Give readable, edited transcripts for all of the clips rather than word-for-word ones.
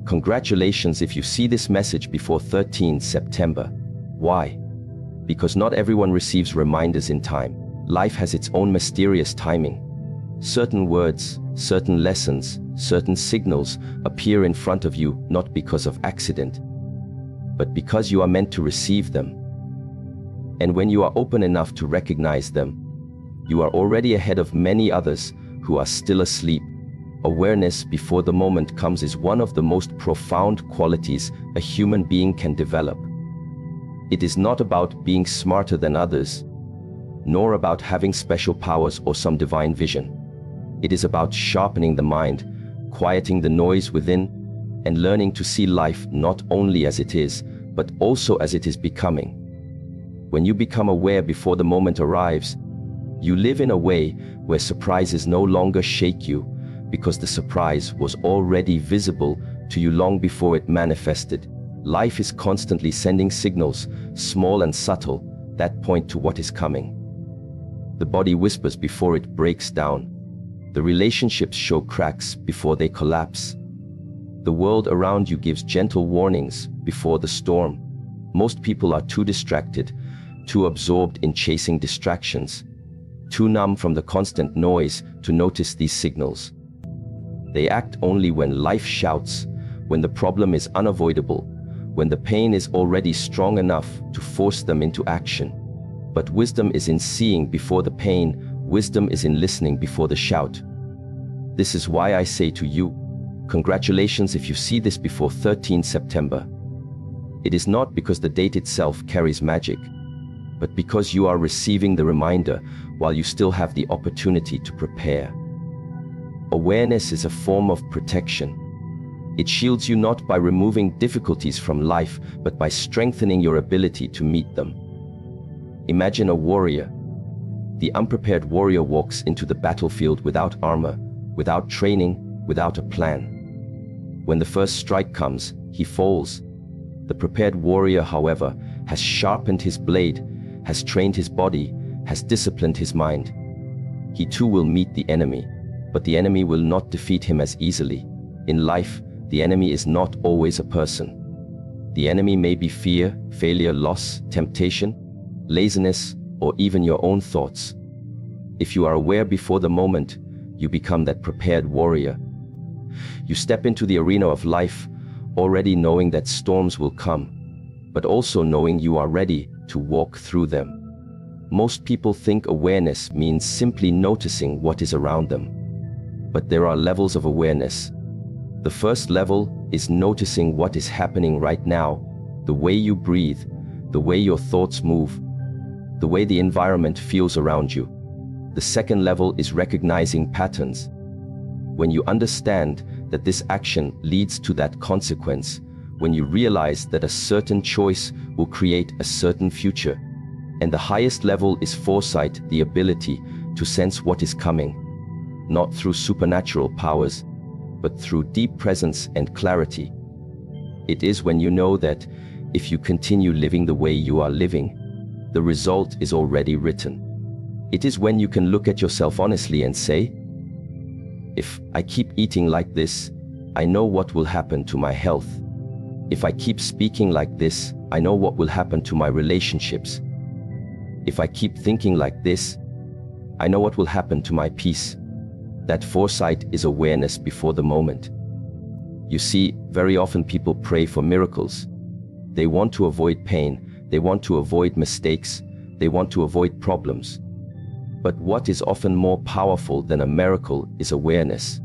Congratulations if you see this message before 13 September. Why? Because not everyone receives reminders in time. Life has its own mysterious timing. Certain words, certain lessons, certain signals appear in front of you not because of accident, but because you are meant to receive them. And when you are open enough to recognize them, you are already ahead of many others who are still asleep. Awareness before the moment comes is one of the most profound qualities a human being can develop. It is not about being smarter than others, nor about having special powers or some divine vision. It is about sharpening the mind, quieting the noise within, and learning to see life not only as it is, but also as it is becoming. When you become aware before the moment arrives, you live in a way where surprises no longer shake you, because the surprise was already visible to you long before it manifested. Life is constantly sending signals, small and subtle, that point to what is coming. The body whispers before it breaks down. The relationships show cracks before they collapse. The world around you gives gentle warnings before the storm. Most people are too distracted, too absorbed in chasing distractions, too numb from the constant noise to notice these signals. They act only when life shouts, when the problem is unavoidable, when the pain is already strong enough to force them into action. But wisdom is in seeing before the pain, wisdom is in listening before the shout. This is why I say to you, congratulations if you see this before 13 September. It is not because the date itself carries magic, but because you are receiving the reminder while you still have the opportunity to prepare. Awareness is a form of protection. It shields you not by removing difficulties from life, but by strengthening your ability to meet them. Imagine a warrior. The unprepared warrior walks into the battlefield without armor, without training, without a plan. When the first strike comes, he falls. The prepared warrior, however, has sharpened his blade, has trained his body, has disciplined his mind. He too will meet the enemy, but the enemy will not defeat him as easily. In life, the enemy is not always a person. The enemy may be fear, failure, loss, temptation, laziness, or even your own thoughts. If you are aware before the moment, you become that prepared warrior. You step into the arena of life, already knowing that storms will come, but also knowing you are ready to walk through them. Most people think awareness means simply noticing what is around them. But there are levels of awareness. The first level is noticing what is happening right now, the way you breathe, the way your thoughts move, the way the environment feels around you. The second level is recognizing patterns. When you understand that this action leads to that consequence, when you realize that a certain choice will create a certain future. And the highest level is foresight, the ability to sense what is coming, not through supernatural powers, but through deep presence and clarity. It is when you know that if you continue living the way you are living, the result is already written. It is when you can look at yourself honestly and say, if I keep eating like this, I know what will happen to my health. If I keep speaking like this, I know what will happen to my relationships. If I keep thinking like this, I know what will happen to my peace. That foresight is awareness before the moment. You see, very often people pray for miracles. They want to avoid pain, they want to avoid mistakes, they want to avoid problems. But what is often more powerful than a miracle is awareness.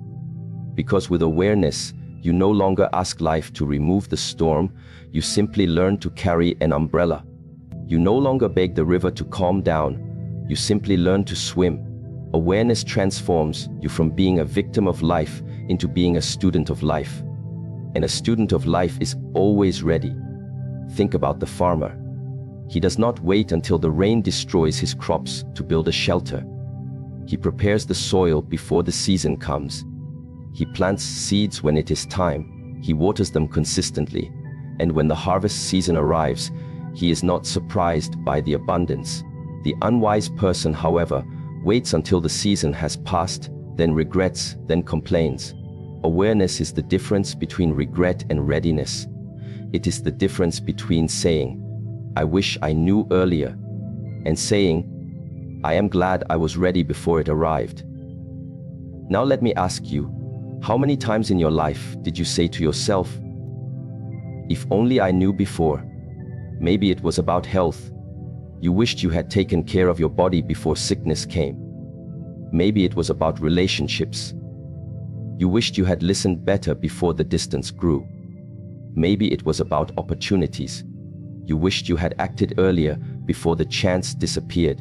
Because with awareness, you no longer ask life to remove the storm, you simply learn to carry an umbrella. You no longer beg the river to calm down, you simply learn to swim. Awareness transforms you from being a victim of life into being a student of life. And a student of life is always ready. Think about the farmer. He does not wait until the rain destroys his crops to build a shelter. He prepares the soil before the season comes. He plants seeds when it is time. He waters them consistently. And when the harvest season arrives, he is not surprised by the abundance. The unwise person, however, waits until the season has passed, then regrets, then complains. Awareness is the difference between regret and readiness. It is the difference between saying, "I wish I knew earlier," and saying, "I am glad I was ready before it arrived." Now let me ask you, how many times in your life did you say to yourself, "If only I knew before"? Maybe it was about health. You wished you had taken care of your body before sickness came. Maybe it was about relationships. You wished you had listened better before the distance grew. Maybe it was about opportunities. You wished you had acted earlier before the chance disappeared.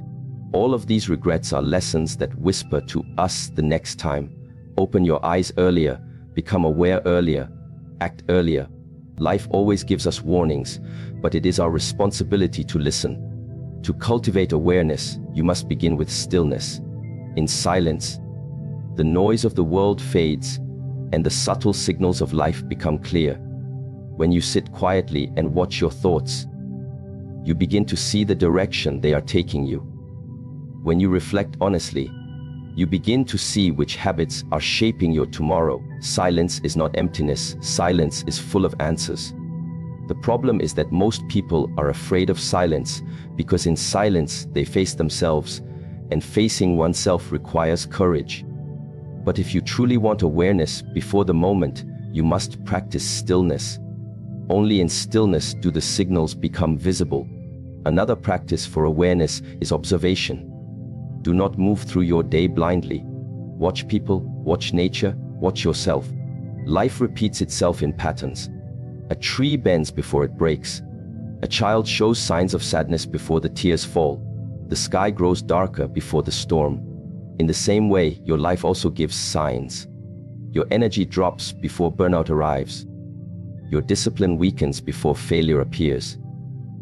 All of these regrets are lessons that whisper to us the next time. Open your eyes earlier, become aware earlier, act earlier. Life always gives us warnings, but it is our responsibility to listen. To cultivate awareness, you must begin with stillness. In silence, the noise of the world fades, and the subtle signals of life become clear. When you sit quietly and watch your thoughts, you begin to see the direction they are taking you. When you reflect honestly, you begin to see which habits are shaping your tomorrow. Silence is not emptiness. Silence is full of answers. The problem is that most people are afraid of silence because in silence they face themselves, and facing oneself requires courage. But if you truly want awareness before the moment, you must practice stillness. Only in stillness do the signals become visible. Another practice for awareness is observation. Do not move through your day blindly. Watch people, watch nature, watch yourself. Life repeats itself in patterns. A tree bends before it breaks. A child shows signs of sadness before the tears fall. The sky grows darker before the storm. In the same way, your life also gives signs. Your energy drops before burnout arrives. Your discipline weakens before failure appears.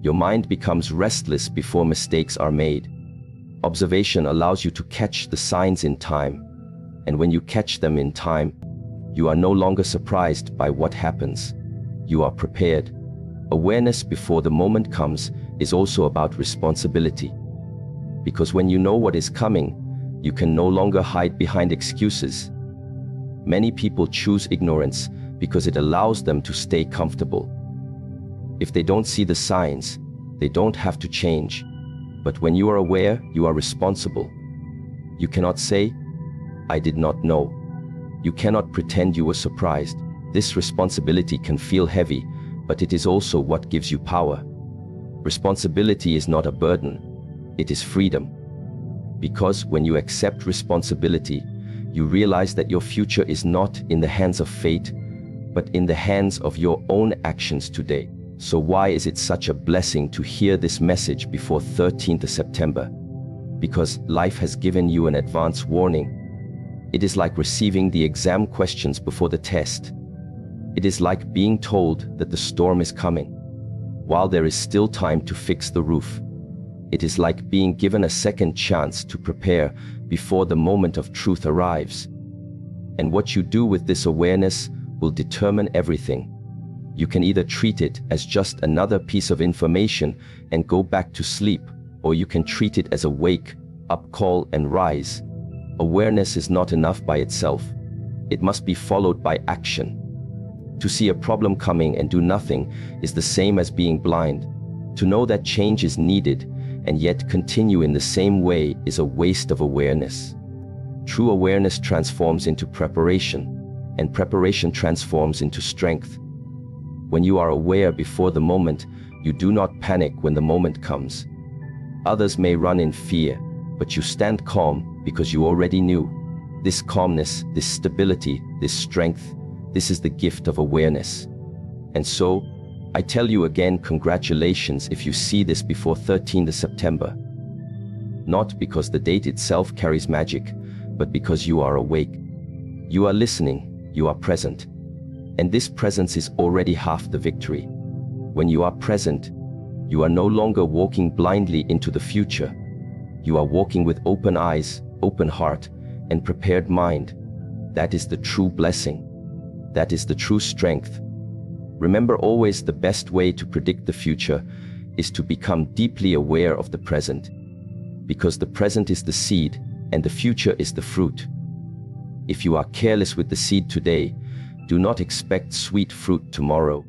Your mind becomes restless before mistakes are made. Observation allows you to catch the signs in time, and when you catch them in time, you are no longer surprised by what happens. You are prepared. Awareness before the moment comes is also about responsibility. Because when you know what is coming, you can no longer hide behind excuses. Many people choose ignorance because it allows them to stay comfortable. If they don't see the signs, they don't have to change. But when you are aware, you are responsible. You cannot say, "I did not know." You cannot pretend you were surprised. This responsibility can feel heavy, but it is also what gives you power. Responsibility is not a burden, it is freedom. Because when you accept responsibility, you realize that your future is not in the hands of fate, but in the hands of your own actions today. So why is it such a blessing to hear this message before 13th September? Because life has given you an advance warning. It is like receiving the exam questions before the test. It is like being told that the storm is coming, while there is still time to fix the roof. It is like being given a second chance to prepare before the moment of truth arrives. And what you do with this awareness will determine everything. You can either treat it as just another piece of information and go back to sleep, or you can treat it as a wake up call and rise. Awareness is not enough by itself. It must be followed by action. To see a problem coming and do nothing is the same as being blind. To know that change is needed and yet continue in the same way is a waste of awareness. True awareness transforms into preparation, and preparation transforms into strength. When you are aware before the moment, you do not panic when the moment comes. Others may run in fear, but you stand calm because you already knew. This calmness, this stability, this strength, this is the gift of awareness. And so, I tell you again, congratulations if you see this before 13th September. Not because the date itself carries magic, but because you are awake. You are listening, you are present. And this presence is already half the victory. When you are present, you are no longer walking blindly into the future. You are walking with open eyes, open heart, and prepared mind. That is the true blessing. That is the true strength. Remember always, the best way to predict the future is to become deeply aware of the present. Because the present is the seed and the future is the fruit. If you are careless with the seed today, Do not expect sweet fruit tomorrow.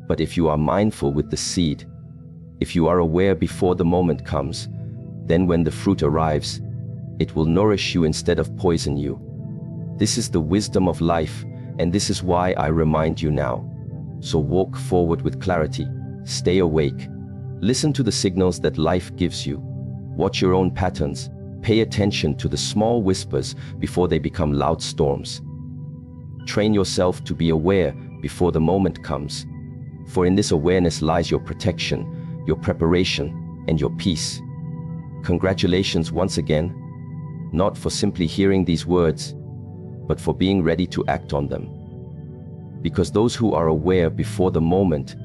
But if you are mindful with the seed, if you are aware before the moment comes, then when the fruit arrives, it will nourish you instead of poison you. This is the wisdom of life, and this is why I remind you now. So walk forward with clarity, stay awake, listen to the signals that life gives you, watch your own patterns, pay attention to the small whispers before they become loud storms. Train yourself to be aware before the moment comes, for in this awareness lies your protection, your preparation, and your peace. Congratulations once again, not for simply hearing these words, but for being ready to act on them. Because those who are aware before the moment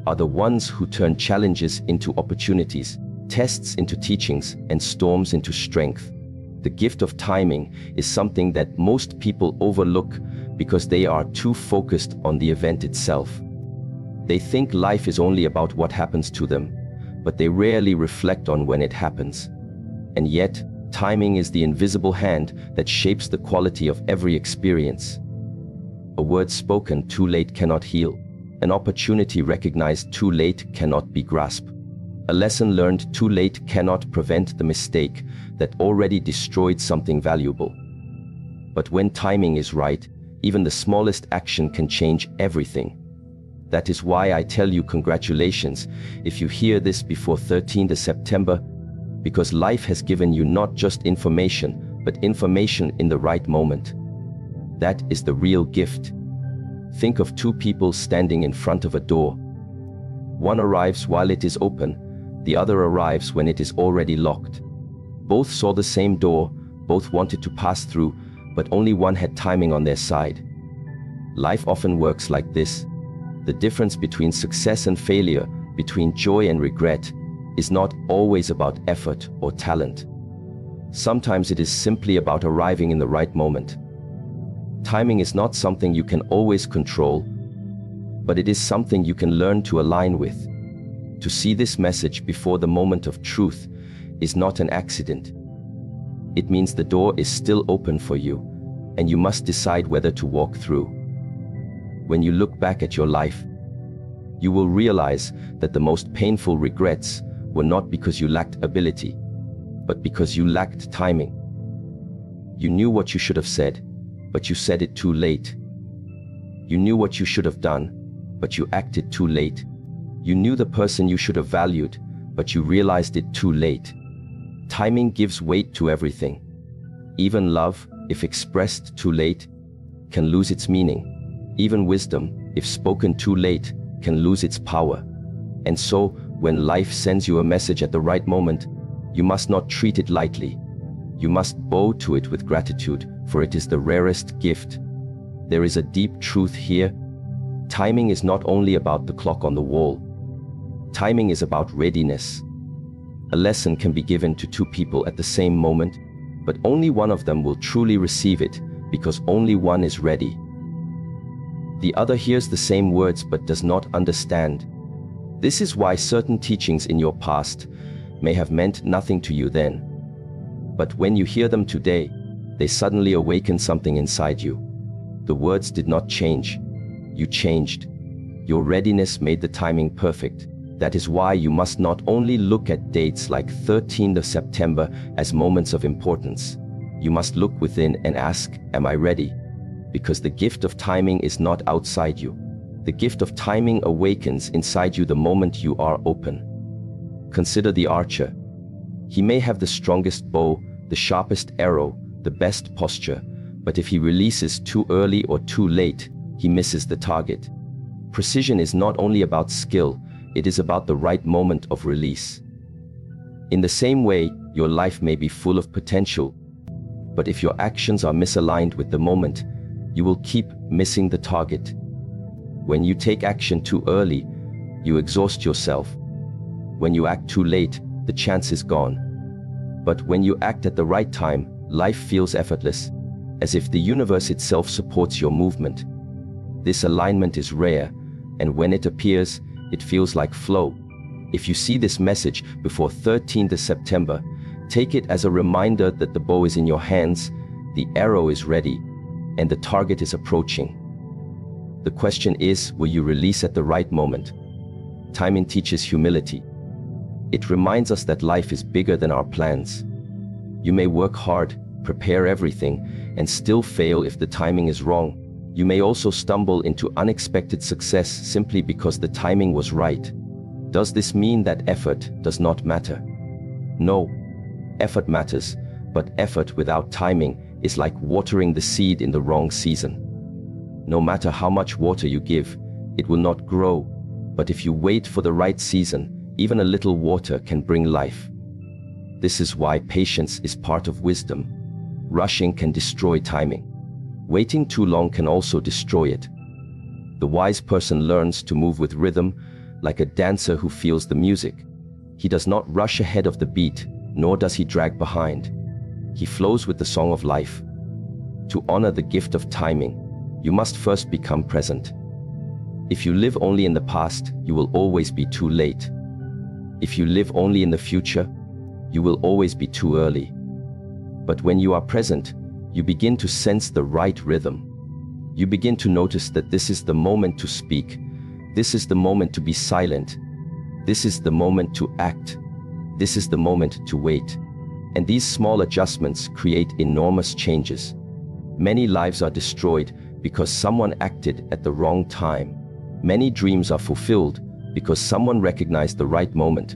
are the ones who turn challenges into opportunities, tests into teachings, and storms into strength. The gift of timing is something that most people overlook because they are too focused on the event itself. They think life is only about what happens to them, but they rarely reflect on when it happens. And yet, timing is the invisible hand that shapes the quality of every experience. A word spoken too late cannot heal. An opportunity recognized too late cannot be grasped. A lesson learned too late cannot prevent the mistake that already destroyed something valuable. But when timing is right, even the smallest action can change everything. That is why I tell you congratulations if you hear this before 13th September, because life has given you not just information, but information in the right moment. That is the real gift. Think of two people standing in front of a door. One arrives while it is open, the other arrives when it is already locked. Both saw the same door, both wanted to pass through, but only one had timing on their side. Life often works like this. The difference between success and failure, between joy and regret, is not always about effort or talent. Sometimes it is simply about arriving in the right moment. Timing is not something you can always control, but it is something you can learn to align with. To see this message before the moment of truth is not an accident. It means the door is still open for you, and you must decide whether to walk through. When you look back at your life, you will realize that the most painful regrets were not because you lacked ability, but because you lacked timing. You knew what you should have said, but you said it too late. You knew what you should have done, but you acted too late. You knew the person you should have valued, but you realized it too late. Timing gives weight to everything. Even love, if expressed too late, can lose its meaning. Even wisdom, if spoken too late, can lose its power. And so, when life sends you a message at the right moment, you must not treat it lightly. You must bow to it with gratitude, for it is the rarest gift. There is a deep truth here. Timing is not only about the clock on the wall. Timing is about readiness. A lesson can be given to two people at the same moment, but only one of them will truly receive it, because only one is ready. The other hears the same words but does not understand. This is why certain teachings in your past may have meant nothing to you then. But when you hear them today, they suddenly awaken something inside you. The words did not change. You changed. Your readiness made the timing perfect. That is why you must not only look at dates like 13th of September as moments of importance. You must look within and ask, am I ready? Because the gift of timing is not outside you. The gift of timing awakens inside you the moment you are open. Consider the archer. He may have the strongest bow, the sharpest arrow, the best posture, but if he releases too early or too late, he misses the target. Precision is not only about skill, it is about the right moment of release. In the same way, your life may be full of potential, but if your actions are misaligned with the moment, you will keep missing the target. When you take action too early, you exhaust yourself. When you act too late, the chance is gone. But when you act at the right time, life feels effortless, as if the universe itself supports your movement. This alignment is rare, and when it appears, it feels like flow. If you see this message before 13th September, take it as a reminder that the bow is in your hands, the arrow is ready, and the target is approaching. The question is, will you release at the right moment? Timing teaches humility. It reminds us that life is bigger than our plans. You may work hard, prepare everything, and still fail if the timing is wrong. You may also stumble into unexpected success simply because the timing was right. Does this mean that effort does not matter? No, effort matters, but effort without timing is like watering the seed in the wrong season. No matter how much water you give, it will not grow, but if you wait for the right season, even a little water can bring life. This is why patience is part of wisdom. Rushing can destroy timing. Waiting too long can also destroy it. The wise person learns to move with rhythm, like a dancer who feels the music. He does not rush ahead of the beat, nor does he drag behind. He flows with the song of life. To honor the gift of timing, you must first become present. If you live only in the past, you will always be too late. If you live only in the future, you will always be too early. But when you are present, you begin to sense the right rhythm. You begin to notice that this is the moment to speak. This is the moment to be silent. This is the moment to act. This is the moment to wait. And these small adjustments create enormous changes. Many lives are destroyed because someone acted at the wrong time. Many dreams are fulfilled because someone recognized the right moment.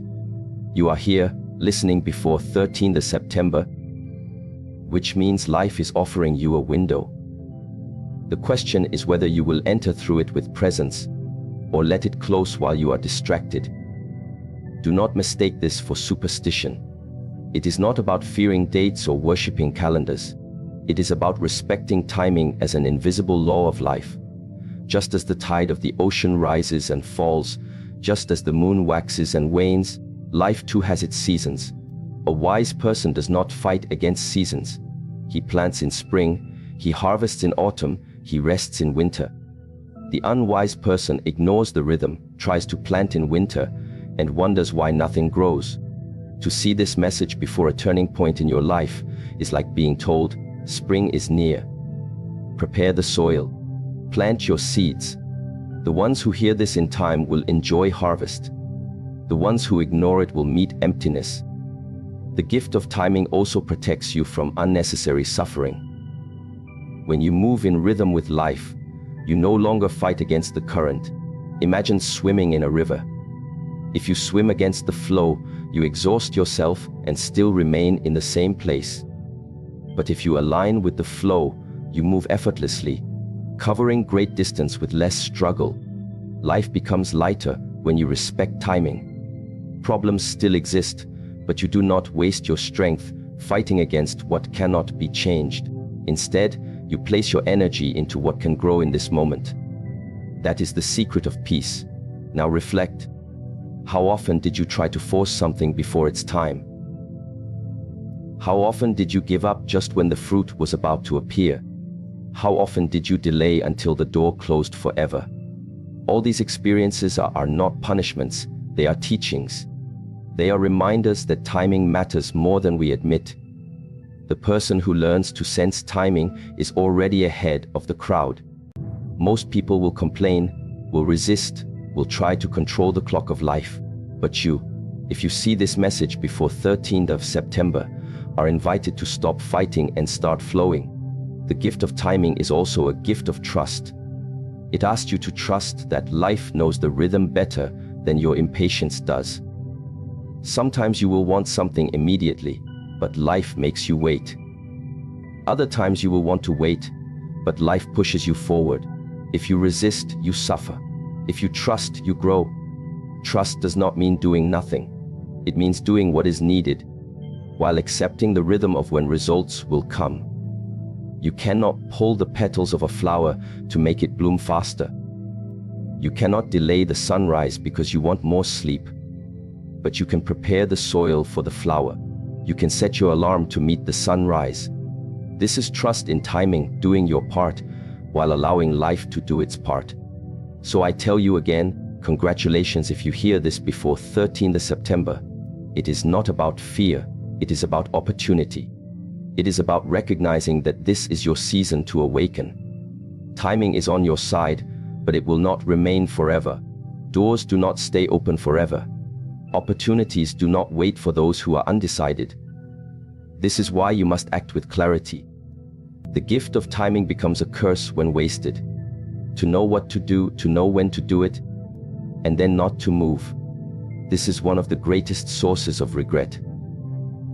You are here, listening before 13th September, which means life is offering you a window. The question is whether you will enter through it with presence or let it close while you are distracted. Do not mistake this for superstition. It is not about fearing dates or worshipping calendars. It is about respecting timing as an invisible law of life. Just as the tide of the ocean rises and falls, just as the moon waxes and wanes, life too has its seasons. A wise person does not fight against seasons. He plants in spring, he harvests in autumn, he rests in winter. The unwise person ignores the rhythm, tries to plant in winter, and wonders why nothing grows. To see this message before a turning point in your life is like being told, spring is near. Prepare the soil. Plant your seeds. The ones who hear this in time will enjoy harvest. The ones who ignore it will meet emptiness. The gift of timing also protects you from unnecessary suffering. When you move in rhythm with life, you no longer fight against the current. Imagine swimming in a river. If you swim against the flow, you exhaust yourself and still remain in the same place. But if you align with the flow, you move effortlessly, covering great distance with less struggle. Life becomes lighter when you respect timing. Problems still exist, but you do not waste your strength fighting against what cannot be changed. Instead, you place your energy into what can grow in this moment. That is the secret of peace. Now reflect. How often did you try to force something before its time? How often did you give up just when the fruit was about to appear? How often did you delay until the door closed forever? All these experiences are not punishments, they are teachings. They are reminders that timing matters more than we admit. The person who learns to sense timing is already ahead of the crowd. Most people will complain, will resist, will try to control the clock of life. But you, if you see this message before 13th of September, are invited to stop fighting and start flowing. The gift of timing is also a gift of trust. It asks you to trust that life knows the rhythm better than your impatience does. Sometimes you will want something immediately, but life makes you wait. Other times you will want to wait, but life pushes you forward. If you resist, you suffer. If you trust, you grow. Trust does not mean doing nothing. It means doing what is needed, while accepting the rhythm of when results will come. You cannot pull the petals of a flower to make it bloom faster. You cannot delay the sunrise because you want more sleep. But you can prepare the soil for the flower. You can set your alarm to meet the sunrise. This is trust in timing, doing your part, while allowing life to do its part. So I tell you again, congratulations if you hear this before 13th September. It is not about fear, it is about opportunity. It is about recognizing that this is your season to awaken. Timing is on your side, but it will not remain forever. Doors do not stay open forever. Opportunities do not wait for those who are undecided. This is why you must act with clarity. The gift of timing becomes a curse when wasted. To know what to do, to know when to do it, and then not to move. This is one of the greatest sources of regret.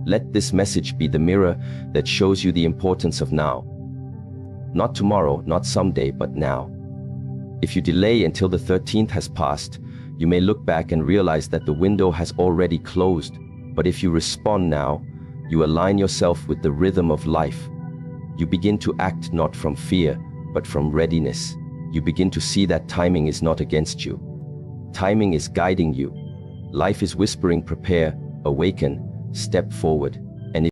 Let this message be the mirror that shows you the importance of now. Not tomorrow, not someday, but now. If you delay until the 13th has passed, you may look back and realize that the window has already closed. But if you respond now, you align yourself with the rhythm of life. You begin to act not from fear, but from readiness. You begin to see that timing is not against you. Timing is guiding you. Life is whispering, prepare, awaken, step forward.